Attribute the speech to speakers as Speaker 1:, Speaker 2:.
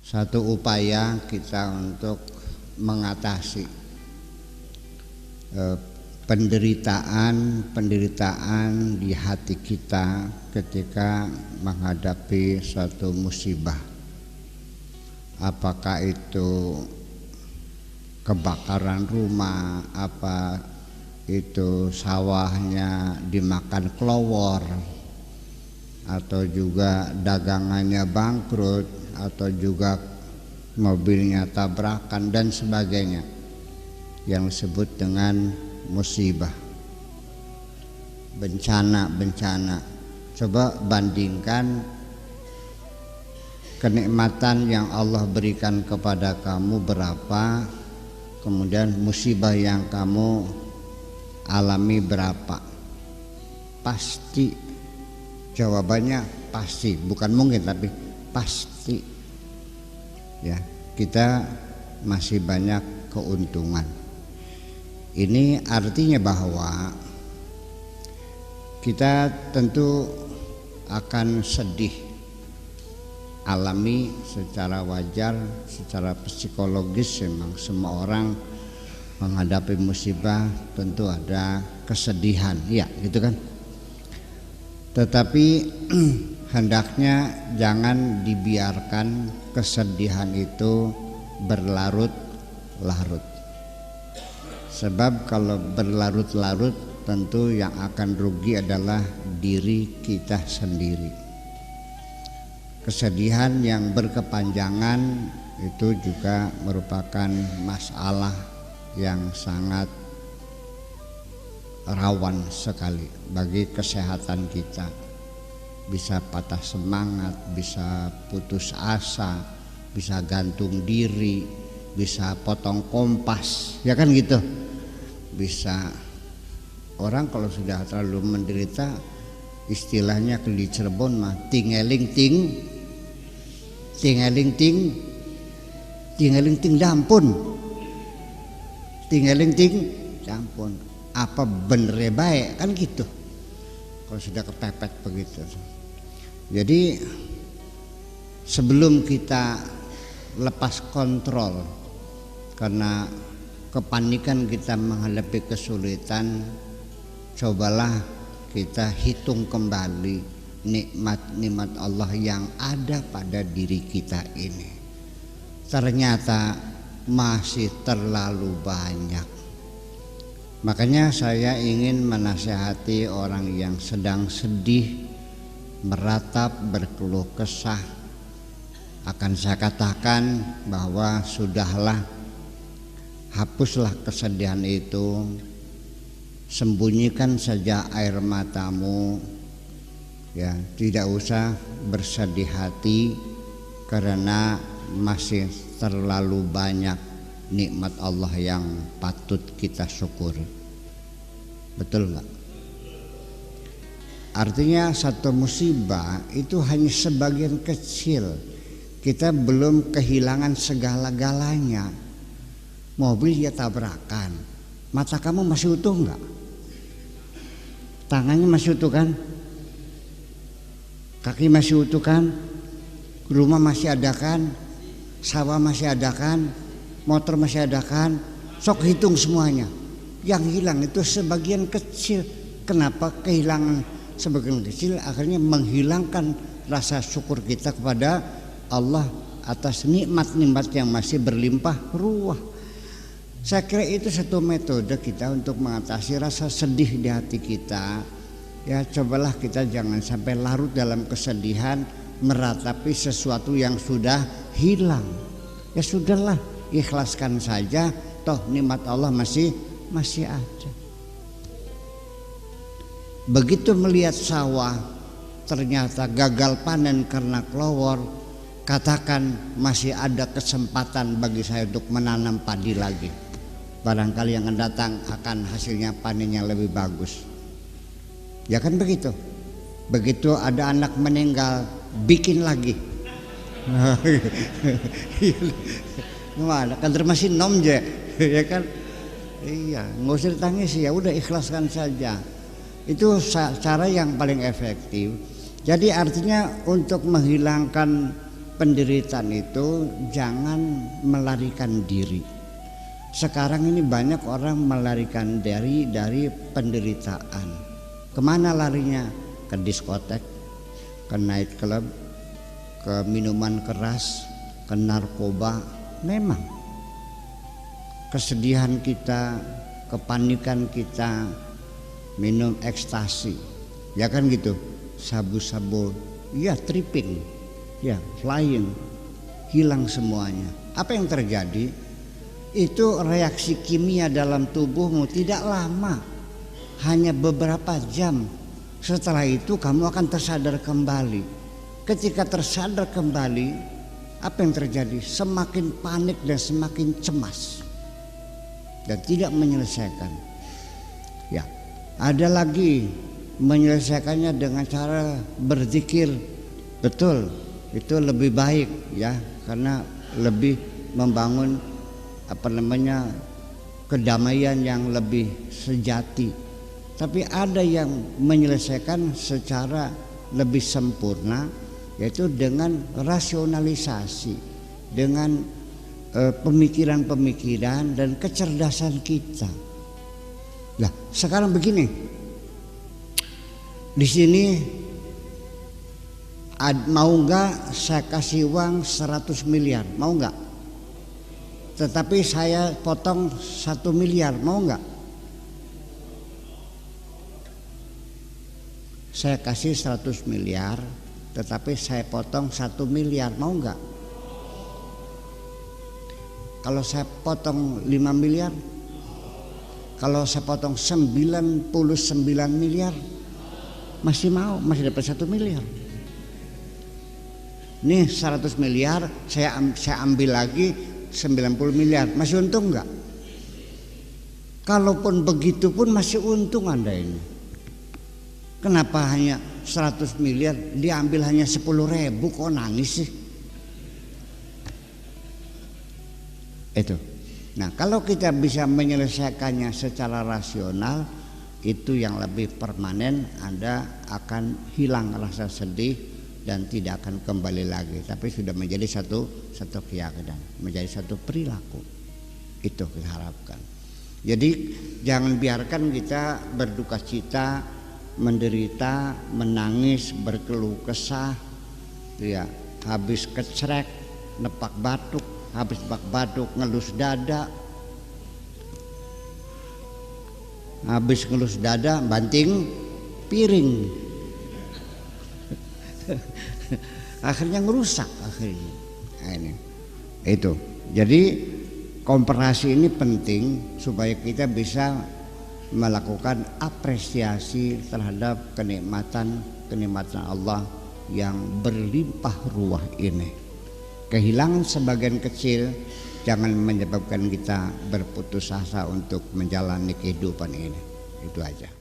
Speaker 1: satu upaya kita untuk mengatasi penderitaan di hati kita ketika menghadapi suatu musibah. Apakah itu kebakaran rumah, apa itu sawahnya dimakan kelowor, atau juga dagangannya bangkrut, atau juga mobilnya tabrakan dan sebagainya, yang disebut dengan musibah, bencana. Coba bandingkan kenikmatan yang Allah berikan kepada kamu berapa, kemudian musibah yang kamu alami berapa. Pasti jawabannya pasti, bukan mungkin tapi pasti ya, kita masih banyak keuntungan. Ini artinya bahwa kita tentu akan sedih, alami secara wajar, secara psikologis. Memang semua orang menghadapi musibah tentu ada kesedihan, ya gitu kan. Tetapi hendaknya jangan dibiarkan kesedihan itu berlarut-larut. Sebab kalau berlarut-larut tentu yang akan rugi adalah diri kita sendiri. Kesedihan yang berkepanjangan itu juga merupakan masalah yang sangat rawan sekali bagi kesehatan kita. Bisa patah semangat, bisa putus asa, bisa gantung diri, bisa potong kompas, ya kan gitu. Bisa orang kalau sudah terlalu menderita, istilahnya di Cirebon mah tingeling ting dampun, tingeling ting dampun. Apa bener baik kan gitu kalau sudah kepepet begitu. Jadi sebelum kita lepas kontrol karena kepanikan kita menghadapi kesulitan, cobalah kita hitung kembali nikmat-nikmat Allah yang ada pada diri kita ini. Ternyata masih terlalu banyak. Makanya saya ingin menasihati orang yang sedang sedih, meratap, berkeluh kesah. Akan saya katakan bahwa sudahlah, hapuslah kesedihan itu, sembunyikan saja air matamu, ya, tidak usah bersedih hati karena masih terlalu banyak nikmat Allah yang patut kita syukur. Betul nggak? Artinya satu musibah itu hanya sebagian kecil. Kita belum kehilangan segala-galanya. Mobil ya tabrakan, mata kamu masih utuh nggak? Tangannya masih utuh kan? Kaki masih utuh kan? Rumah masih ada kan? Sawah masih ada kan? Motor masih ada kan? Sok hitung semuanya. Yang hilang itu sebagian kecil. Kenapa kehilangan sebagian kecil? Akhirnya menghilangkan rasa syukur kita kepada Allah atas nikmat-nikmat yang masih berlimpah ruah. Saya kira itu satu metode kita untuk mengatasi rasa sedih di hati kita. Ya, cobalah kita jangan sampai larut dalam kesedihan meratapi sesuatu yang sudah hilang. Ya sudahlah, ikhlaskan saja, toh nikmat Allah masih ada. Begitu melihat sawah ternyata gagal panen karena kelowor, katakan masih ada kesempatan bagi saya untuk menanam padi lagi. Barangkali yang akan datang akan hasilnya panennya lebih bagus. Ya kan begitu. Begitu ada anak meninggal, bikin lagi. Mana kan masih nom je, ya kan? Iya, nggak usah ditangis, ya udah ikhlaskan saja. Itu cara yang paling efektif. Jadi artinya untuk menghilangkan penderitaan itu jangan melarikan diri. Sekarang ini banyak orang melarikan diri dari penderitaan. Kemana larinya? Ke diskotek, ke night club, ke minuman keras, ke narkoba. Memang kesedihan kita, kepanikan kita, minum ekstasi, ya kan gitu, sabu-sabu, ya tripping, ya flying, hilang semuanya. Apa yang terjadi? Itu reaksi kimia dalam tubuhmu tidak lama, hanya beberapa jam. Setelah itu kamu akan tersadar kembali. Ketika tersadar kembali, apa yang terjadi? Semakin panik dan semakin cemas dan tidak menyelesaikan. Ya, ada lagi menyelesaikannya dengan cara berzikir. Betul, itu lebih baik ya, karena lebih membangun kedamaian yang lebih sejati. Tapi ada yang menyelesaikan secara lebih sempurna, yaitu dengan rasionalisasi, dengan pemikiran-pemikiran dan kecerdasan kita. Nah, sekarang begini, di sini mau nggak saya kasih uang 100 miliar, mau nggak? Tetapi saya potong 1 miliar, mau nggak? Saya kasih 100 miliar, tetapi saya potong 1 miliar, mau nggak? Kalau saya potong 5 miliar, kalau saya potong 99 miliar, masih mau, masih dapat 1 miliar. Nih 100 miliar, saya ambil lagi 90 miliar, masih untung nggak? Kalaupun begitu pun masih untung Anda ini. Kenapa hanya 100 miliar diambil hanya 10.000, kok nangis sih? Itu. Nah, kalau kita bisa menyelesaikannya secara rasional, itu yang lebih permanen. Anda akan hilang rasa sedih dan tidak akan kembali lagi, tapi sudah menjadi satu keyakinan, menjadi satu perilaku. Itu kita harapkan. Jadi jangan biarkan kita berduka cita, menderita, menangis, berkeluh kesah, ya, habis kecrek, nepak batuk, habis nepak batuk ngelus dada, habis ngelus dada banting piring, akhirnya ngerusak akhirnya. Nah, ini itu. Jadi komparasi ini penting supaya kita bisa melakukan apresiasi terhadap kenikmatan Allah yang berlimpah ruah ini. Kehilangan sebagian kecil jangan menyebabkan kita berputus asa untuk menjalani kehidupan ini. Itu aja.